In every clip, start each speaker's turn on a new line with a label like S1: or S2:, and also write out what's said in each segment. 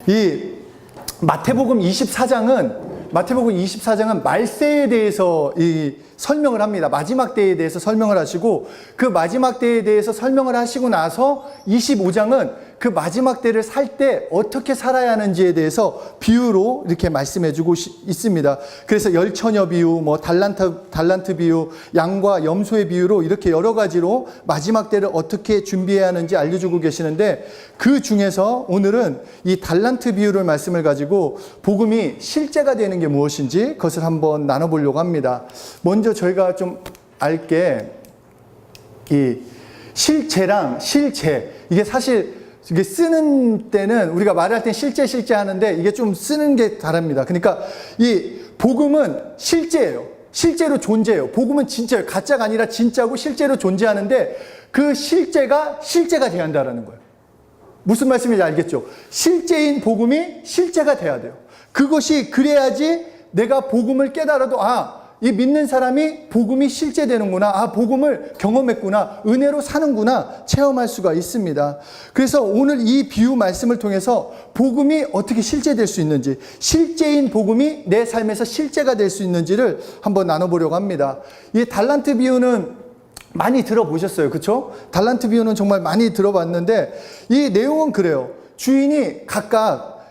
S1: 이 마태복음 24장은 말세에 대해서 설명을 합니다. 마지막 때에 대해서 설명을 하시고, 그 마지막 때에 대해서 설명을 하시고 나서 25장은 그 마지막 때를 살 때 어떻게 살아야 하는지에 대해서 비유로 이렇게 말씀해 주고 있습니다. 그래서 열처녀 비유, 달란트 비유, 양과 염소의 비유로 이렇게 여러 가지로 마지막 때를 어떻게 준비해야 하는지 알려주고 계시는데, 그 중에서 오늘은 이 달란트 비유를 말씀을 가지고 복음이 실제가 되는 게 무엇인지 그것을 한번 나눠보려고 합니다. 먼저 저희가 좀 알게, 이 실제랑 실제, 이게 사실 이게 쓰는 때는 우리가 말할 땐 실제 하는데 이게 좀 쓰는 게 다릅니다. 그러니까 이 복음은 실제예요. 실제로 존재해요. 복음은 진짜예요. 가짜가 아니라 진짜고 실제로 존재하는데 그 실제가 돼야 한다는 거예요. 무슨 말씀인지 알겠죠? 실제인 복음이 실제가 돼야 돼요. 그것이 그래야지 내가 복음을 깨달아도, 이 믿는 사람이 복음이 실제되는구나, 복음을 경험했구나, 은혜로 사는구나 체험할 수가 있습니다. 그래서 오늘 이 비유 말씀을 통해서 복음이 어떻게 실제될 수 있는지, 실제인 복음이 내 삶에서 실제가 될 수 있는지를 한번 나눠보려고 합니다. 이 달란트 비유는 많이 들어보셨어요, 그렇죠? 달란트 비유는 정말 많이 들어봤는데 이 내용은 그래요. 주인이 각각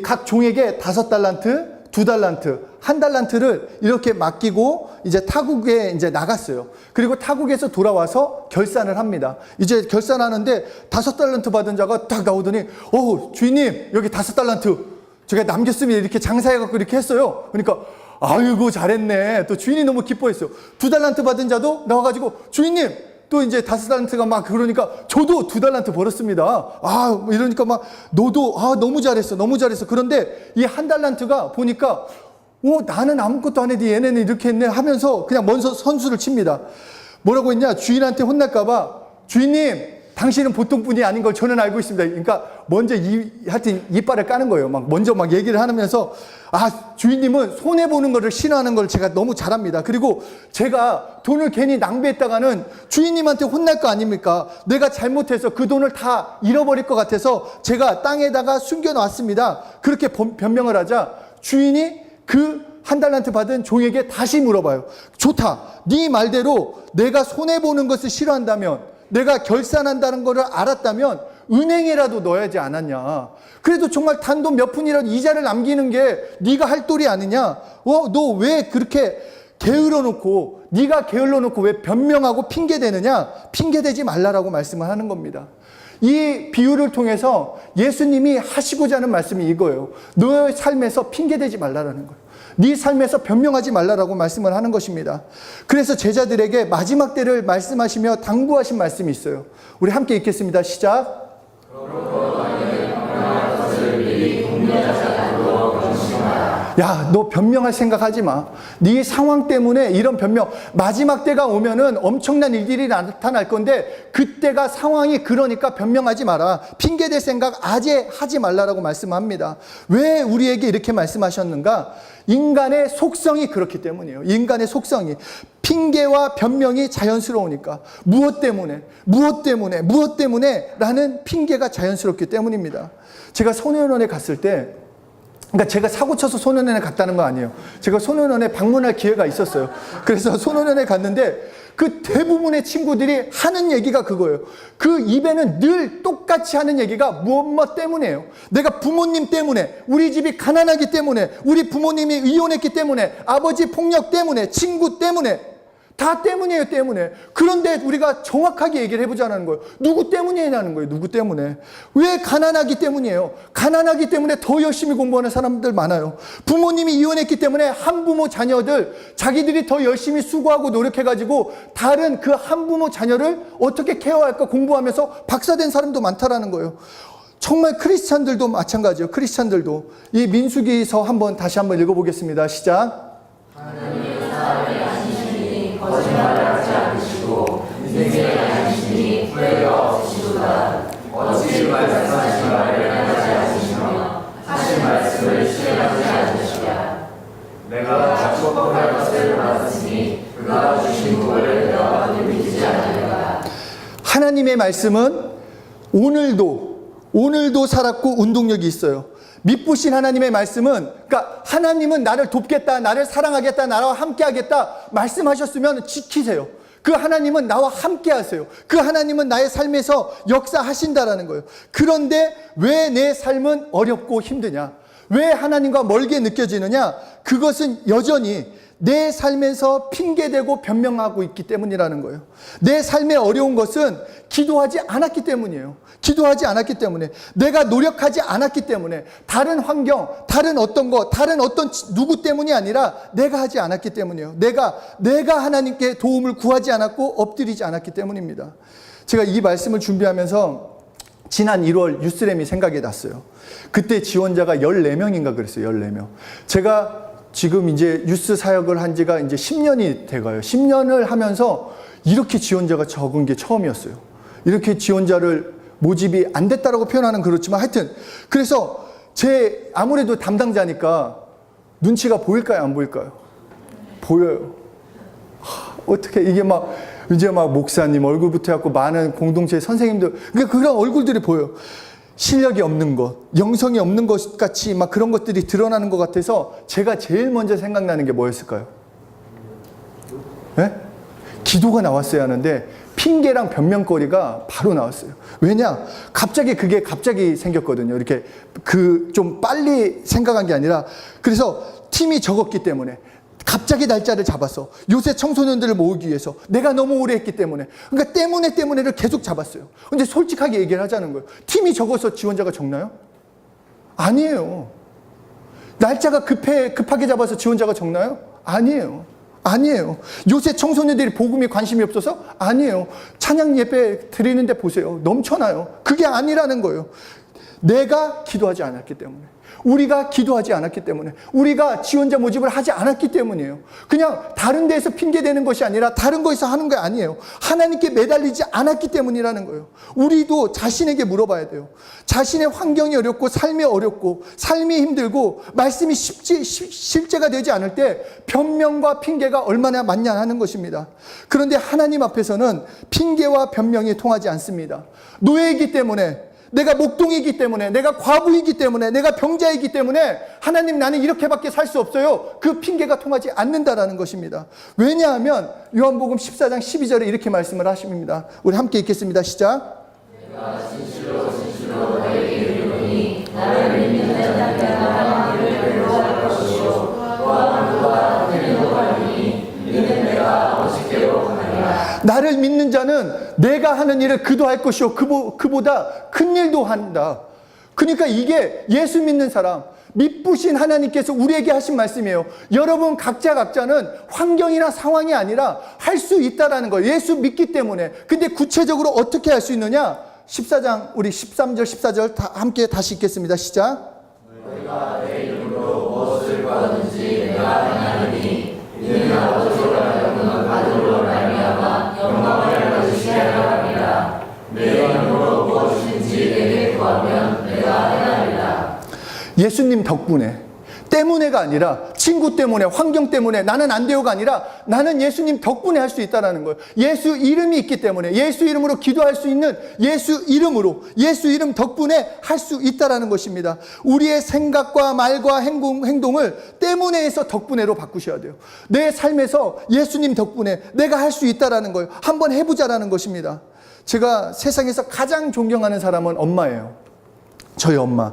S1: 각 종에게 5달란트, 2달란트, 1달란트를 이렇게 맡기고 이제 타국에 이제 나갔어요. 그리고 타국에서 돌아와서 결산을 합니다. 이제 결산하는데 5달란트 받은 자가 딱 나오더니, 주인님, 여기 5달란트 제가 남겼으면 이렇게 장사해갖고 이렇게 했어요. 그러니까 아이고 잘했네. 또 주인이 너무 기뻐했어요. 2달란트 받은 자도 나와가지고, 주인님, 또 이제 5달란트가 막 그러니까 저도 2달란트 벌었습니다. 이러니까 막 너도 너무 잘했어. 그런데 이 1달란트가 보니까 나는 아무것도 안 했는데 얘네는 이렇게 했네 하면서 그냥 먼저 선수를 칩니다. 뭐라고 했냐? 주인한테 혼날까봐, 주인님, 당신은 보통 분이 아닌 걸 저는 알고 있습니다. 그러니까 먼저 하여튼 이빨을 까는 거예요. 먼저 얘기를 하면서, 주인님은 손해보는 거를 싫어하는 걸 제가 너무 잘합니다. 그리고 제가 돈을 괜히 낭비했다가는 주인님한테 혼날 거 아닙니까? 내가 잘못해서 그 돈을 다 잃어버릴 것 같아서 제가 땅에다가 숨겨놨습니다. 그렇게 변명을 하자 주인이 그 1달란트 받은 종에게 다시 물어봐요. 좋다. 네 말대로 내가 손해보는 것을 싫어한다면, 내가 결산한다는 것을 알았다면 은행에라도 넣어야지 않았냐. 그래도 정말 단돈 몇 푼이라도 이자를 남기는 게 네가 할 도리 아니냐. 너 왜 그렇게 네가 게을러 놓고 왜 변명하고 핑계대느냐. 핑계대지 말라라고 말씀을 하는 겁니다. 이 비유를 통해서 예수님이 하시고자 하는 말씀이 이거예요. 너의 삶에서 핑계대지 말라라는 거예요. 네 삶에서 변명하지 말라라고 말씀을 하는 것입니다. 그래서 제자들에게 마지막 때를 말씀하시며 당부하신 말씀이 있어요. 우리 함께 읽겠습니다. 시작. 야, 너 변명할 생각하지 마. 네 상황 때문에 이런 변명, 마지막 때가 오면은 엄청난 일들이 나타날 건데 그때가 상황이 그러니까 변명하지 마라. 핑계댈 생각 아예 하지 말라라고 말씀합니다. 왜 우리에게 이렇게 말씀하셨는가? 인간의 속성이 그렇기 때문이에요. 인간의 속성이. 핑계와 변명이 자연스러우니까. 무엇 때문에 라는 핑계가 자연스럽기 때문입니다. 제가 소년원에 갔을 때, 그러니까 제가 사고 쳐서 소년원에 갔다는 거 아니에요. 제가 소년원에 방문할 기회가 있었어요. 그래서 소년원에 갔는데 그 대부분의 친구들이 하는 얘기가 그거예요. 그 입에는 늘 똑같이 하는 얘기가 무엇 때문이에요. 내가 부모님 때문에, 우리 집이 가난하기 때문에, 우리 부모님이 이혼했기 때문에, 아버지 폭력 때문에, 친구 때문에, 다 때문이에요. 그런데 우리가 정확하게 얘기를 해보자는 거예요. 누구 때문이냐는 거예요. 누구 때문에. 왜? 가난하기 때문이에요. 가난하기 때문에 더 열심히 공부하는 사람들 많아요. 부모님이 이혼했기 때문에 한부모 자녀들, 자기들이 더 열심히 수고하고 노력해가지고 다른 그 한부모 자녀를 어떻게 케어할까 공부하면서 박사된 사람도 많다라는 거예요. 정말 크리스찬들도 마찬가지예요. 크리스찬들도. 이 민수기서 다시 한번 읽어보겠습니다. 시작.
S2: 거짓말을 하지 않으시고 인생에 다니시니 후회가 없으시도다. 어찌 말씀하신 말을 하지 않으시며 하신 말씀을 실행하지 않으시랴. 내가 약속할 것을 받았으니 그가 주신 복을 내가 받을 믿지 않으리라.
S1: 하나님의 말씀은 오늘도 오늘도 살았고 운동력이 있어요. 미쁘신 하나님의 말씀은, 그러니까 하나님은 나를 돕겠다, 나를 사랑하겠다, 나와 함께 하겠다 말씀하셨으면 지키세요. 그 하나님은 나와 함께 하세요. 그 하나님은 나의 삶에서 역사하신다라는 거예요. 그런데 왜 내 삶은 어렵고 힘드냐? 왜 하나님과 멀게 느껴지느냐? 그것은 여전히 내 삶에서 핑계대고 변명하고 있기 때문이라는 거예요. 내 삶의 어려운 것은 기도하지 않았기 때문이에요. 기도하지 않았기 때문에, 내가 노력하지 않았기 때문에, 다른 환경, 다른 어떤 거, 다른 어떤 누구 때문이 아니라 내가 하지 않았기 때문이에요. 내가 하나님께 도움을 구하지 않았고 엎드리지 않았기 때문입니다. 제가 이 말씀을 준비하면서 지난 1월 뉴스램이 생각이 났어요. 그때 지원자가 14명인가 그랬어요. 14명. 제가 지금 이제 뉴스 사역을 한 지가 이제 10년이 돼가요. 10년을 하면서 이렇게 지원자가 적은 게 처음이었어요. 이렇게 지원자를 모집이 안 됐다라고 표현하는 그렇지만 하여튼, 그래서 아무래도 담당자니까 눈치가 보일까요? 안 보일까요? 보여요. 어떻게 이게 이제 목사님 얼굴부터 해갖고 많은 공동체 선생님들, 그러니까 그런 얼굴들이 보여요. 실력이 없는 것, 영성이 없는 것 같이 그런 것들이 드러나는 것 같아서 제가 제일 먼저 생각나는 게 뭐였을까요? 네? 기도가 나왔어야 하는데 핑계랑 변명거리가 바로 나왔어요. 왜냐? 그게 갑자기 생겼거든요. 이렇게 좀 빨리 생각한 게 아니라, 그래서 팀이 적었기 때문에 갑자기 날짜를 잡았어. 요새 청소년들을 모으기 위해서 내가 너무 오래 했기 때문에, 그러니까 때문에를 계속 잡았어요. 근데 솔직하게 얘기를 하자는 거예요. 팀이 적어서 지원자가 적나요? 아니에요. 날짜가 급하게 잡아서 지원자가 적나요? 아니에요. 요새 청소년들이 복음에 관심이 없어서? 아니에요. 찬양 예배 드리는데 보세요. 넘쳐나요. 그게 아니라는 거예요. 내가 기도하지 않았기 때문에, 우리가 기도하지 않았기 때문에, 우리가 지원자 모집을 하지 않았기 때문이에요. 그냥 다른 데에서 핑계대는 것이 아니라 다른 거에서 하는 게 아니에요. 하나님께 매달리지 않았기 때문이라는 거예요. 우리도 자신에게 물어봐야 돼요. 자신의 환경이 어렵고 삶이 어렵고 삶이 힘들고 말씀이 실제가 되지 않을 때 변명과 핑계가 얼마나 많냐 하는 것입니다. 그런데 하나님 앞에서는 핑계와 변명이 통하지 않습니다. 노예이기 때문에, 내가 목동이기 때문에, 내가 과부이기 때문에, 내가 병자이기 때문에 하나님 나는 이렇게밖에 살 수 없어요. 그 핑계가 통하지 않는다라는 것입니다. 왜냐하면 요한복음 14장 12절에 이렇게 말씀을 하십니다. 우리 함께 읽겠습니다. 시작.
S2: 내가 진실로 너에게 이르노니 나를 믿는 자는 너를 괴로워할 것이요 또한 그와 괴로워하리니 이는 내가 어찌게로 하느냐.
S1: 나를 믿는 자는 내가 하는 일을 그도 할 것이요 그보다 큰 일도 한다. 그러니까 이게 예수 믿는 사람, 미쁘신 하나님께서 우리에게 하신 말씀이에요. 여러분 각자는 환경이나 상황이 아니라 할 수 있다라는 거예요. 예수 믿기 때문에. 근데 구체적으로 어떻게 할 수 있느냐? 14장 우리 13절 14절 함께 다시 읽겠습니다. 시작.
S2: 너희가 내 이름으로 무엇을 구하든지 내가 행하리니 이는 아버지로 하여금 받으러 말미암아 영광을 받으시게 하려 함이라. 내 이름으로 무엇이든지 내게 구하면 내가 행하리라.
S1: 예수님 덕분에, 때문에가 아니라 친구 때문에, 환경 때문에 나는 안 돼요가 아니라 나는 예수님 덕분에 할 수 있다는 거예요. 예수 이름이 있기 때문에, 예수 이름으로 기도할 수 있는 예수 이름으로, 예수 이름 덕분에 할 수 있다는 것입니다. 우리의 생각과 말과 행동을 때문에에서 덕분에로 바꾸셔야 돼요. 내 삶에서 예수님 덕분에 내가 할 수 있다는 거예요. 한번 해보자라는 것입니다. 제가 세상에서 가장 존경하는 사람은 엄마예요. 저희 엄마.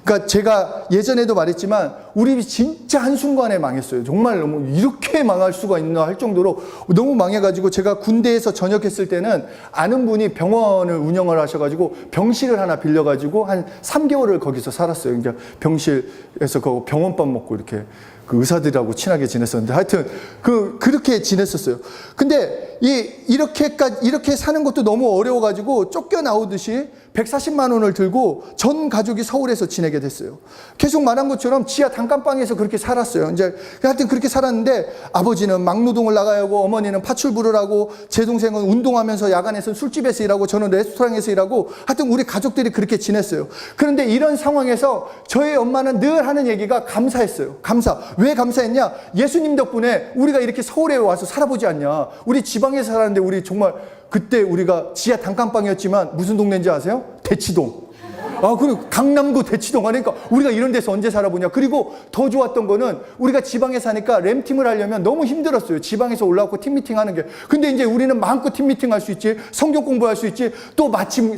S1: 그러니까 제가 예전에도 말했지만 우리 집이 진짜 한순간에 망했어요. 정말 너무 이렇게 망할 수가 있나 할 정도로 너무 망해가지고, 제가 군대에서 전역했을 때는 아는 분이 병원을 운영을 하셔가지고 병실을 하나 빌려가지고 한 3개월을 거기서 살았어요. 그러니까 병실에서 그 병원밥 먹고 이렇게 그 의사들하고 친하게 지냈었는데, 하여튼 그렇게 지냈었어요. 근데 이렇게 사는 것도 너무 어려워가지고 쫓겨나오듯이 140만 원을 들고 전 가족이 서울에서 지내게 됐어요. 계속 말한 것처럼 지하 단칸방에서 그렇게 살았어요. 이제 하여튼 그렇게 살았는데, 아버지는 막노동을 나가야 하고, 어머니는 파출부를 하고, 제 동생은 운동하면서 야간에서 술집에서 일하고, 저는 레스토랑에서 일하고, 하여튼 우리 가족들이 그렇게 지냈어요. 그런데 이런 상황에서 저희 엄마는 늘 하는 얘기가 감사했어요. 감사. 왜 감사했냐? 예수님 덕분에 우리가 이렇게 서울에 와서 살아보지 않냐. 우리 지방에서 살았는데 우리 정말, 그때 우리가 지하 단칸방이었지만 무슨 동네인지 아세요? 대치동. 그리고 강남구 대치동 하니까 우리가 이런 데서 언제 살아보냐. 그리고 더 좋았던 거는 우리가 지방에 사니까 램팀을 하려면 너무 힘들었어요. 지방에서 올라오고 팀미팅 하는 게. 근데 이제 우리는 마음껏 팀미팅 할 수 있지, 성경 공부할 수 있지, 또 마침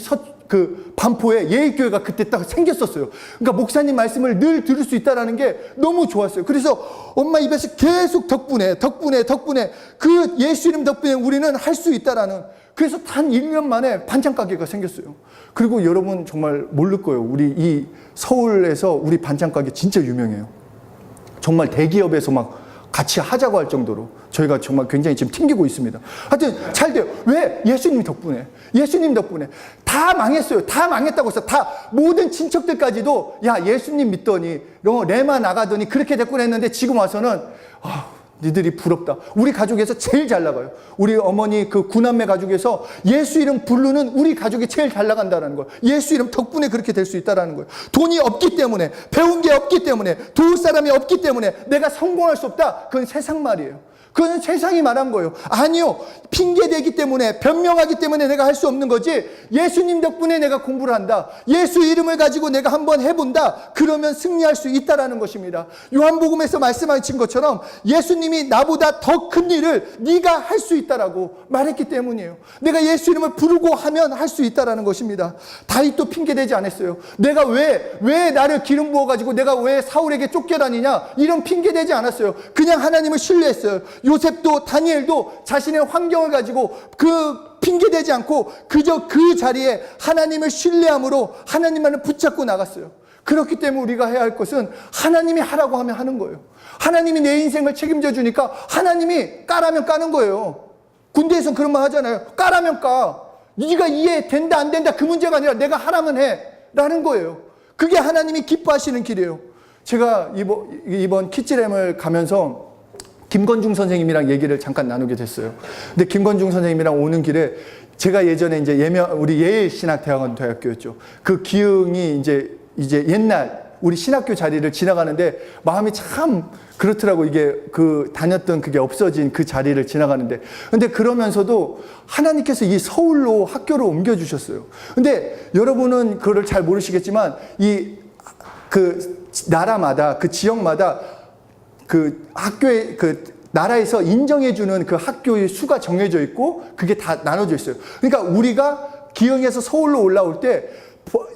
S1: 반포에 예의교회가 그때 딱 생겼었어요. 그러니까 목사님 말씀을 늘 들을 수 있다는 게 너무 좋았어요. 그래서 엄마 입에서 계속 덕분에 그 예수 이름 덕분에 우리는 할 수 있다라는. 그래서 단 1년 만에 반찬 가게가 생겼어요. 그리고 여러분 정말 모를 거예요. 우리 이 서울에서 우리 반찬 가게 진짜 유명해요. 정말 대기업에서 막 같이 하자고 할 정도로 저희가 정말 굉장히 지금 튕기고 있습니다. 하여튼 잘 돼요. 왜? 예수님 덕분에. 예수님 덕분에. 다 망했어요. 다 망했다고 했어. 다 모든 친척들까지도 야 예수님 믿더니 레마 나가더니 그렇게 됐구나 했는데 지금 와서는 니들이 부럽다. 우리 가족에서 제일 잘 나가요. 우리 어머니 그 9남매 가족에서 예수 이름 부르는 우리 가족이 제일 잘 나간다는 거예요. 예수 이름 덕분에 그렇게 될 수 있다는 거예요. 돈이 없기 때문에, 배운 게 없기 때문에, 도울 사람이 없기 때문에 내가 성공할 수 없다. 그건 세상 말이에요. 그건 세상이 말한 거예요. 아니요. 핑계대기 때문에, 변명하기 때문에 내가 할 수 없는 거지. 예수님 덕분에 내가 공부를 한다. 예수 이름을 가지고 내가 한번 해본다. 그러면 승리할 수 있다라는 것입니다. 요한복음에서 말씀하신 것처럼 예수님이 나보다 더 큰 일을 네가 할 수 있다라고 말했기 때문이에요. 내가 예수 이름을 부르고 하면 할 수 있다라는 것입니다. 다윗도 핑계대지 않았어요. 내가 왜 나를 기름 부어가지고 내가 왜 사울에게 쫓겨다니냐. 이런 핑계대지 않았어요. 그냥 하나님을 신뢰했어요. 요셉도 다니엘도 자신의 환경을 가지고 핑계대지 않고 그저 그 자리에 하나님을 신뢰함으로 하나님만을 붙잡고 나갔어요. 그렇기 때문에 우리가 해야 할 것은 하나님이 하라고 하면 하는 거예요. 하나님이 내 인생을 책임져 주니까 하나님이 까라면 까는 거예요. 군대에서 그런 말 하잖아요. 까라면 까. 네가 이해된다 안 된다 그 문제가 아니라 내가 하라면 해 라는 거예요. 그게 하나님이 기뻐하시는 길이에요. 제가 이번 키즈램을 가면서 김건중 선생님이랑 얘기를 잠깐 나누게 됐어요. 근데 김건중 선생님이랑 오는 길에 제가 예전에 이제 우리 예일신학대학원 대학교였죠. 그 기흥이 이제 옛날 우리 신학교 자리를 지나가는데 마음이 참 그렇더라고. 이게 다녔던 그게 없어진 그 자리를 지나가는데. 근데 그러면서도 하나님께서 이 서울로 학교를 옮겨주셨어요. 근데 여러분은 그거를 잘 모르시겠지만 나라마다 그 지역마다 학교에 나라에서 인정해주는 그 학교의 수가 정해져 있고 그게 다 나눠져 있어요. 그러니까 우리가 기흥에서 서울로 올라올 때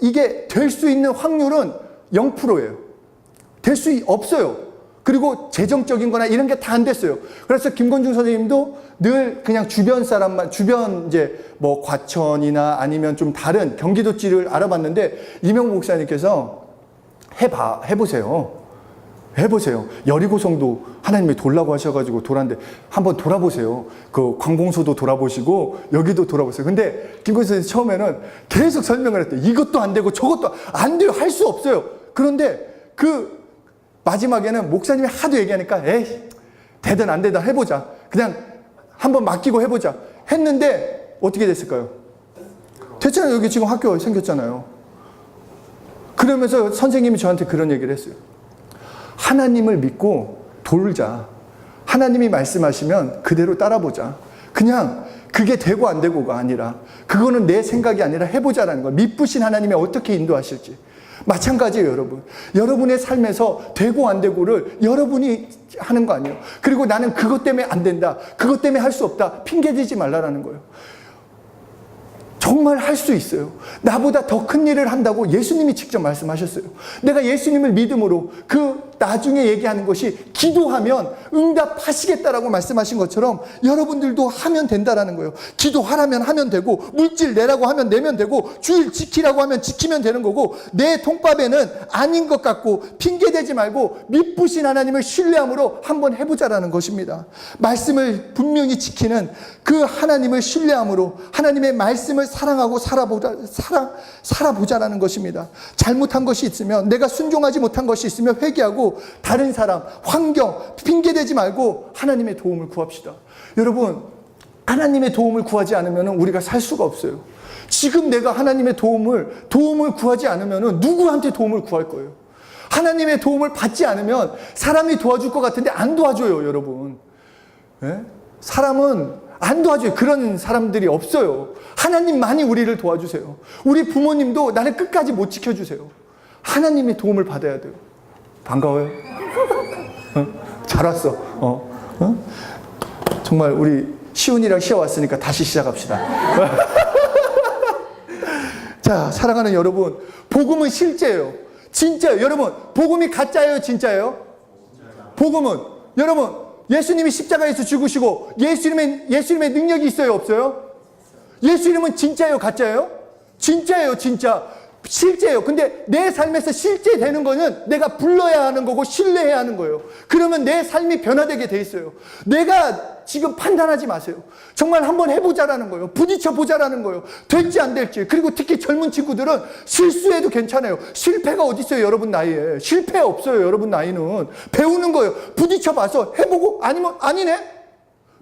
S1: 이게 될 수 있는 확률은 0%예요. 될 수 없어요. 그리고 재정적인 거나 이런 게 다 안 됐어요. 그래서 김건중 선생님도 늘 그냥 주변 이제 뭐 과천이나 아니면 좀 다른 경기도지를 알아봤는데 이명복 목사님께서 해보세요. 여리고성도 하나님이 돌라고 하셔가지고 돌았는데 한번 돌아보세요. 그 관공서도 돌아보시고 여기도 돌아보세요. 근데 김건중 선생님 처음에는 계속 설명을 했대요. 이것도 안 되고 저것도 안 돼요. 할 수 없어요. 그런데 마지막에는 목사님이 하도 얘기하니까 에이 되든 안 되든 해보자. 그냥 한번 맡기고 해보자. 했는데 어떻게 됐을까요? 됐잖아요. 여기 지금 학교 생겼잖아요. 그러면서 선생님이 저한테 그런 얘기를 했어요. 하나님을 믿고 돌자. 하나님이 말씀하시면 그대로 따라보자. 그냥 그게 되고 안 되고가 아니라 그거는 내 생각이 아니라 해보자라는 거예요. 믿으신 하나님이 어떻게 인도하실지. 마찬가지예요, 여러분. 여러분의 삶에서 되고 안 되고를 여러분이 하는 거 아니에요. 그리고 나는 그것 때문에 안 된다. 그것 때문에 할 수 없다. 핑계대지 말라라는 거예요. 정말 할 수 있어요. 나보다 더 큰 일을 한다고 예수님이 직접 말씀하셨어요. 내가 예수님을 믿음으로 나중에 얘기하는 것이 기도하면 응답하시겠다라고 말씀하신 것처럼 여러분들도 하면 된다라는 거예요. 기도하라면 하면 되고 물질 내라고 하면 내면 되고 주일 지키라고 하면 지키면 되는 거고 내 통밥에는 아닌 것 같고 핑계대지 말고 믿으신 하나님을 신뢰함으로 한번 해보자라는 것입니다. 말씀을 분명히 지키는 그 하나님을 신뢰함으로 하나님의 말씀을 사랑하고 살아보자라는 것입니다. 잘못한 것이 있으면 내가 순종하지 못한 것이 있으면 회개하고 다른 사람, 환경 핑계대지 말고 하나님의 도움을 구합시다. 여러분 하나님의 도움을 구하지 않으면 우리가 살 수가 없어요. 지금 내가 하나님의 도움을 구하지 않으면 누구한테 도움을 구할 거예요? 하나님의 도움을 받지 않으면 사람이 도와줄 것 같은데 안 도와줘요, 여러분. 네? 사람은 안 도와줘요. 그런 사람들이 없어요. 하나님만이 우리를 도와주세요. 우리 부모님도 나를 끝까지 못 지켜주세요. 하나님의 도움을 받아야 돼요. 반가워요. 잘 왔어. 정말 우리 시훈이랑 시아 왔으니까 다시 시작합시다. 자, 사랑하는 여러분, 복음은 실제예요. 진짜예요. 여러분, 복음이 가짜예요, 진짜예요? 복음은 여러분, 예수님이 십자가에서 죽으시고 예수님의 능력이 있어요, 없어요? 예수 이름은 진짜예요, 가짜예요? 진짜예요, 진짜. 실제예요. 근데 내 삶에서 실제 되는 거는 내가 불러야 하는 거고 신뢰해야 하는 거예요. 그러면 내 삶이 변화되게 돼 있어요. 내가 지금 판단하지 마세요. 정말 한번 해보자라는 거예요. 부딪혀 보자라는 거예요. 될지 안 될지. 그리고 특히 젊은 친구들은 실수해도 괜찮아요. 실패가 어디 있어요, 여러분 나이에. 실패 없어요, 여러분 나이는. 배우는 거예요. 부딪혀 봐서 해보고 아니면 아니네.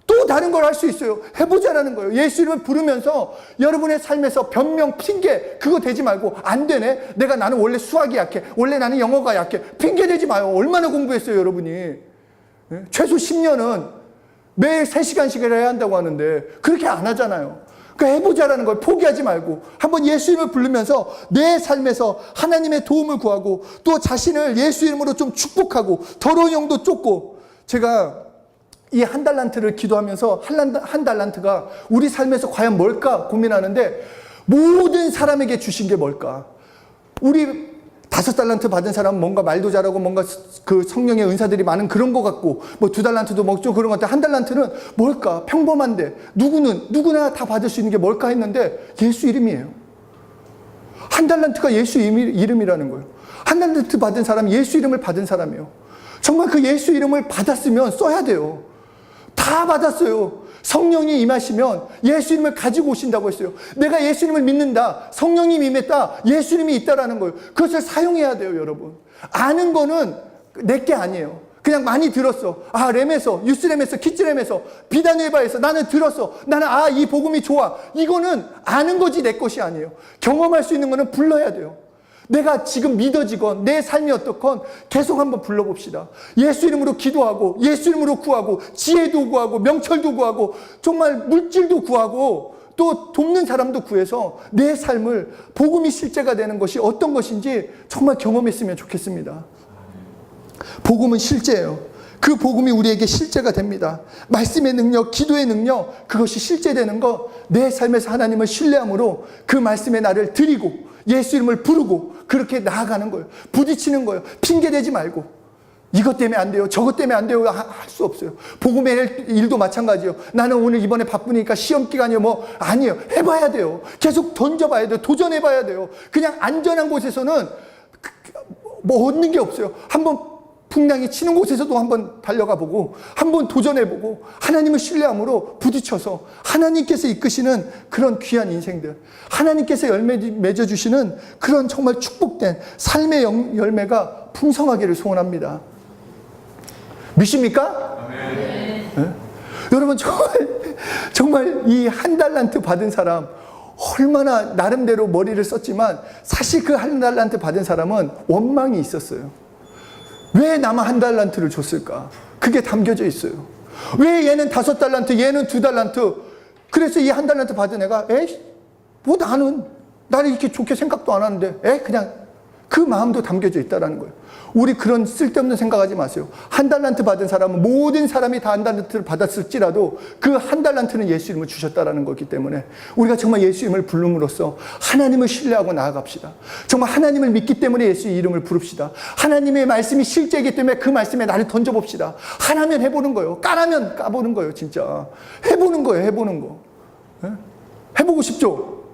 S1: 또 다른 걸 할 수 있어요. 해보자라는 거예요. 예수 이름을 부르면서 여러분의 삶에서 변명, 핑계 그거 대지 말고 안 되네. 나는 원래 수학이 약해. 원래 나는 영어가 약해. 핑계 대지 마요. 얼마나 공부했어요, 여러분이. 최소 10년은 매일 3시간씩 해야 한다고 하는데 그렇게 안 하잖아요. 그러니까 해보자라는 걸 포기하지 말고 한번 예수 이름을 부르면서 내 삶에서 하나님의 도움을 구하고 또 자신을 예수 이름으로 좀 축복하고 더러운 영도 쫓고 제가 이 한 달란트를 기도하면서 한 달란트가 우리 삶에서 과연 뭘까 고민하는데 모든 사람에게 주신 게 뭘까? 우리 5달란트 받은 사람은 뭔가 말도 잘하고 뭔가 그 성령의 은사들이 많은 그런 것 같고 뭐 2달란트도 뭐 좀 그런 것 같아. 한 달란트는 뭘까? 평범한데 누구나 다 받을 수 있는 게 뭘까 했는데 예수 이름이에요. 한 달란트가 예수 이름이라는 거예요. 한 달란트 받은 사람이 예수 이름을 받은 사람이에요. 정말 그 예수 이름을 받았으면 써야 돼요. 다 받았어요. 성령이 임하시면 예수 이름을 가지고 오신다고 했어요. 내가 예수 이름을 믿는다. 성령님이 임했다. 예수 이름이 있다라는 거예요. 그것을 사용해야 돼요, 여러분. 아는 거는 내게 아니에요. 그냥 많이 들었어. 램에서, 유스램에서, 키즈램에서, 비단일바에서 나는 들었어. 나는 이 복음이 좋아. 이거는 아는 거지 내 것이 아니에요. 경험할 수 있는 거는 불러야 돼요. 내가 지금 믿어지건 내 삶이 어떻건 계속 한번 불러봅시다. 예수 이름으로 기도하고 예수 이름으로 구하고 지혜도 구하고 명철도 구하고 정말 물질도 구하고 또 돕는 사람도 구해서 내 삶을 복음이 실제가 되는 것이 어떤 것인지 정말 경험했으면 좋겠습니다. 복음은 실제예요. 그 복음이 우리에게 실제가 됩니다. 말씀의 능력, 기도의 능력, 그것이 실제되는 거 내 삶에서 하나님을 신뢰함으로 그 말씀의 나를 드리고 예수 이름을 부르고 그렇게 나아가는 거예요. 부딪히는 거예요. 핑계대지 말고 이것 때문에 안 돼요. 저것 때문에 안 돼요. 할 수 없어요. 복음의 일도 마찬가지예요. 나는 오늘 이번에 바쁘니까 시험 기간이요. 아니에요. 해봐야 돼요. 계속 던져봐야 돼요. 도전해봐야 돼요. 그냥 안전한 곳에서는 얻는 게 없어요. 한번 풍랑이 치는 곳에서도 한번 달려가 보고 한번 도전해보고 하나님을 신뢰함으로 부딪혀서 하나님께서 이끄시는 그런 귀한 인생들, 하나님께서 열매 맺어주시는 그런 정말 축복된 삶의 열매가 풍성하기를 소원합니다. 믿습니까? 네? 여러분 정말 이 한 달란트 받은 사람 얼마나 나름대로 머리를 썼지만 사실 그 한 달란트 받은 사람은 원망이 있었어요. 왜 나만 한 달란트를 줬을까? 그게 담겨져 있어요. 왜 얘는 5달란트, 얘는 2달란트. 그래서 이 한 달란트 받은 애가 나를 이렇게 좋게 생각도 안 하는데 그냥 그 마음도 담겨져 있다는 거예요. 우리 그런 쓸데없는 생각하지 마세요. 한 달란트 받은 사람은 모든 사람이 다 한 달란트를 받았을지라도 그 한 달란트는 예수 이름을 주셨다라는 거기 때문에 우리가 정말 예수 이름을 부름으로써 하나님을 신뢰하고 나아갑시다. 정말 하나님을 믿기 때문에 예수 이름을 부릅시다. 하나님의 말씀이 실제이기 때문에 그 말씀에 나를 던져봅시다. 하나면 해보는 거예요. 까라면 까보는 거예요. 진짜 해보는 거예요. 해보는 거. 해보고 싶죠?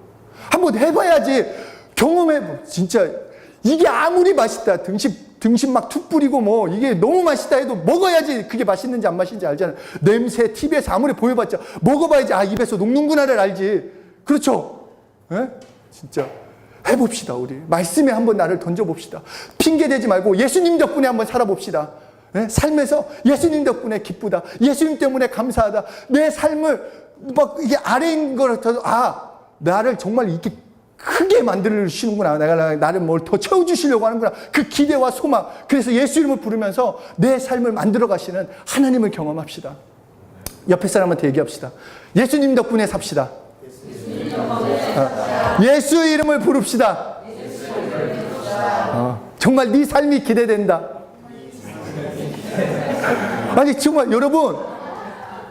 S1: 한번 해봐야지. 경험해보. 진짜 이게 아무리 맛있다. 등심 막 툭 뿌리고 이게 너무 맛있다 해도 먹어야지 그게 맛있는지 안 맛있는지 알잖아요. 냄새 TV에서 아무리 보여봤자 먹어봐야지 입에서 녹는구나를 알지. 그렇죠? 진짜 해봅시다. 우리 말씀에 한번 나를 던져봅시다. 핑계대지 말고 예수님 덕분에 한번 살아봅시다. 삶에서 예수님 덕분에 기쁘다. 예수님 때문에 감사하다. 내 삶을 이게 아래인 걸 나를 정말 이렇게 크게 만들어주시는구나. 나를 뭘 더 채워주시려고 하는구나. 그 기대와 소망. 그래서 예수 이름을 부르면서 내 삶을 만들어 가시는 하나님을 경험합시다. 옆에 사람한테 얘기합시다. 예수님 덕분에 삽시다. 예수 이름을 부릅시다. 정말 네 삶이 기대된다. 아니 정말 여러분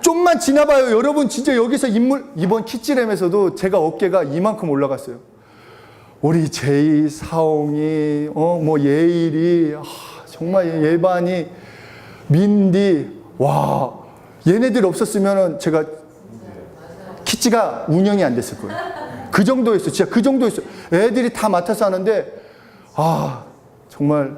S1: 좀만 지나봐요. 여러분 진짜 여기서 이번 키즈램에서도 제가 어깨가 이만큼 올라갔어요. 우리 제이, 사옹이, 뭐 예일이, 정말 예반이, 민디, 와 얘네들 없었으면 제가 키즈가 운영이 안 됐을 거예요. 그 정도였어요. 진짜 그 정도였어요. 애들이 다 맡아서 하는데 정말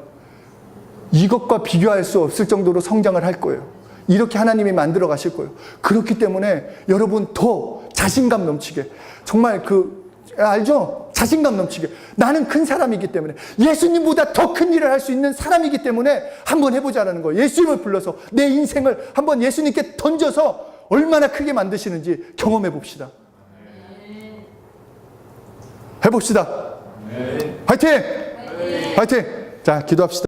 S1: 이것과 비교할 수 없을 정도로 성장을 할 거예요. 이렇게 하나님이 만들어 가실 거예요. 그렇기 때문에 여러분 더 자신감 넘치게 정말 알죠? 자신감 넘치게 나는 큰 사람이기 때문에 예수님보다 더 큰 일을 할 수 있는 사람이기 때문에 한번 해보자라는 거예요. 예수님을 불러서 내 인생을 한번 예수님께 던져서 얼마나 크게 만드시는지 경험해 봅시다. 해봅시다. 화이팅! 화이팅! 자, 기도합시다.